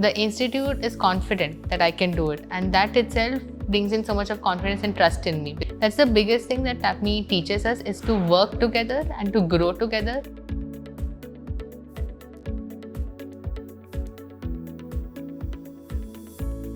the institute is confident that I can do it, and that itself brings in so much of confidence and trust in me. That's the biggest thing that TAPME teaches us, is to work together and to grow together.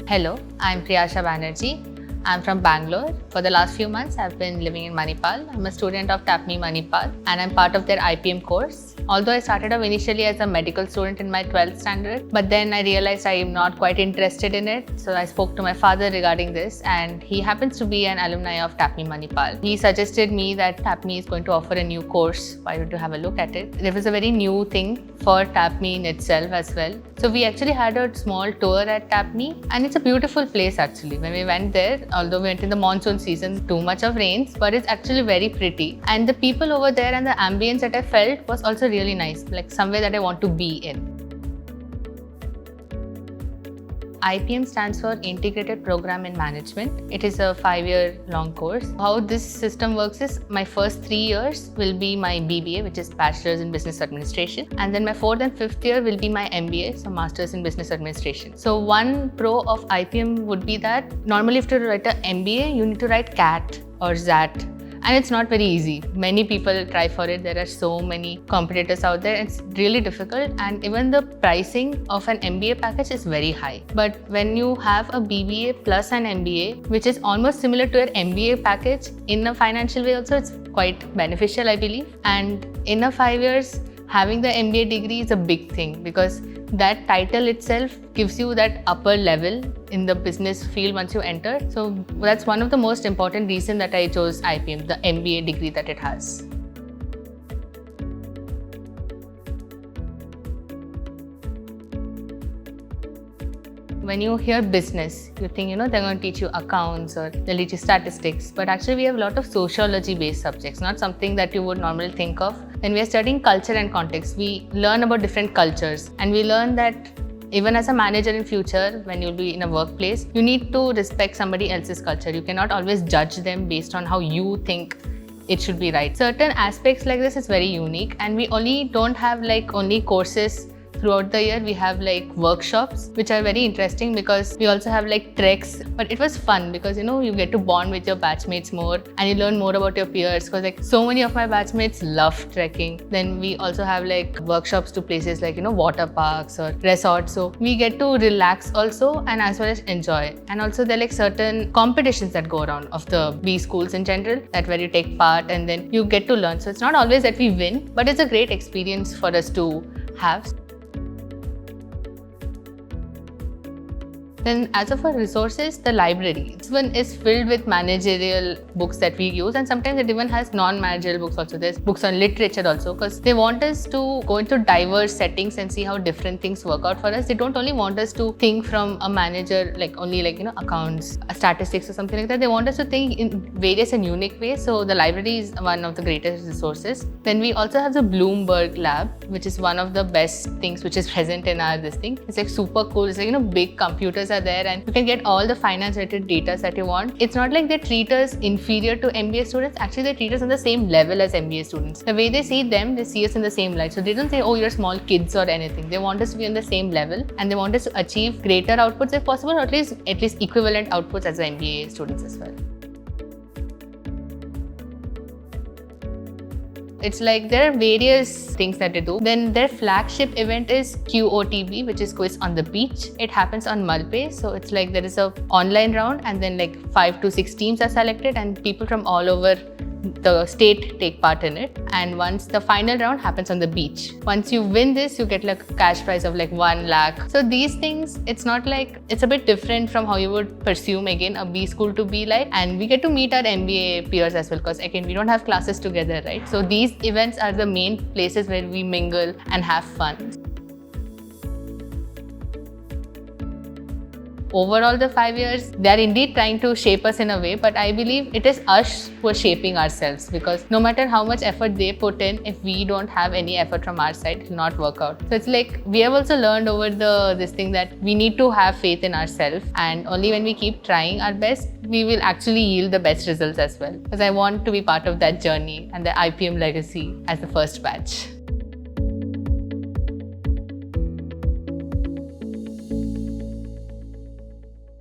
Hello, I'm Priyasha Banerjee. I'm from Bangalore. For the last few months, I've been living in Manipal. I'm a student of TAPME Manipal and I'm part of their IPM course. Although I started off initially as a medical student in my 12th standard, but then I realized I'm not quite interested in it. So I spoke to my father regarding this, and he happens to be an alumni of TAPME Manipal. He suggested me that TAPME is going to offer a new course. Why don't you have a look at it? There was a very new thing for TAPME in itself as well. So we actually had a small tour at TAPME, and it's a beautiful place actually. When we went there, although we went in the monsoon season, too much of rains, but it's actually very pretty. And the people over there and the ambience that I felt was also really nice, like somewhere that I want to be in. IPM stands for Integrated Program in Management. It is a 5-year long course. How this system works is, my first 3 years will be my BBA, which is Bachelor's in Business Administration. And then my 4th and 5th year will be my MBA, so Master's in Business Administration. So one pro of IPM would be that normally if you write an MBA, you need to write CAT or ZAT. And it's not very easy. Many people try for it. There are so many competitors out there. It's really difficult, and even the pricing of an MBA package is very high. But when you have a BBA plus an MBA, which is almost similar to an MBA package in a financial way also, it's quite beneficial, I believe. And in a 5 years, having the MBA degree is a big thing, because that title itself gives you that upper level in the business field once you enter. So that's one of the most important reasons that I chose IPM, the MBA degree that it has. When you hear business, you think, they're going to teach you accounts or they'll teach you statistics. But actually, we have a lot of sociology-based subjects, not something that you would normally think of. When we are studying culture and context, we learn about different cultures. And we learn that even as a manager in future, when you'll be in a workplace, you need to respect somebody else's culture. You cannot always judge them based on how you think it should be right. Certain aspects like this is very unique, and we don't have only courses. Throughout the year, we have workshops, which are very interesting because we also have treks. But it was fun because you get to bond with your batchmates more, and you learn more about your peers, because so many of my batchmates love trekking. Then we also have workshops to places like water parks or resorts. So we get to relax also, and as well as enjoy. And also there are certain competitions that go around of the B schools in general, that where you take part and then you get to learn. So it's not always that we win, but it's a great experience for us to have. Then as of our resources, the library, this one is filled with managerial books that we use, and sometimes it even has non-managerial books also. There's books on literature also, because they want us to go into diverse settings and see how different things work out for us. They don't only want us to think from a manager, only accounts, statistics or something like that. They want us to think in various and unique ways. So the library is one of the greatest resources. Then we also have the Bloomberg lab, which is one of the best things which is present in our this thing. It's super cool. It's big computers are there, and you can get all the finance related data that you want. It's not like they treat us inferior to MBA students. Actually, they treat us on the same level as MBA students. The way they see them, they see us in the same light. So they don't say, oh, you're small kids or anything. They want us to be on the same level, and they want us to achieve greater outputs if possible, or at least equivalent outputs as the MBA students as well. It's there are various things that they do. Then their flagship event is QOTB, which is Quiz on the Beach. It happens on Malpe. So it's there is a online round, and then 5 to 6 teams are selected, and people from all over the state take part in it. And once the final round happens on the beach, once you win this, you get a cash prize of 1 lakh. So these things, it's not it's a bit different from how you would presume again a B school to be like. And we get to meet our MBA peers as well, because again, we don't have classes together, right? So these events are the main places where we mingle and have fun. Overall, the 5 years, they are indeed trying to shape us in a way, but I believe it is us who are shaping ourselves, because no matter how much effort they put in, if we don't have any effort from our side, it will not work out. So it's we have also learned over this thing that we need to have faith in ourselves, and only when we keep trying our best, we will actually yield the best results as well. Because I want to be part of that journey and the IPM legacy as the first batch.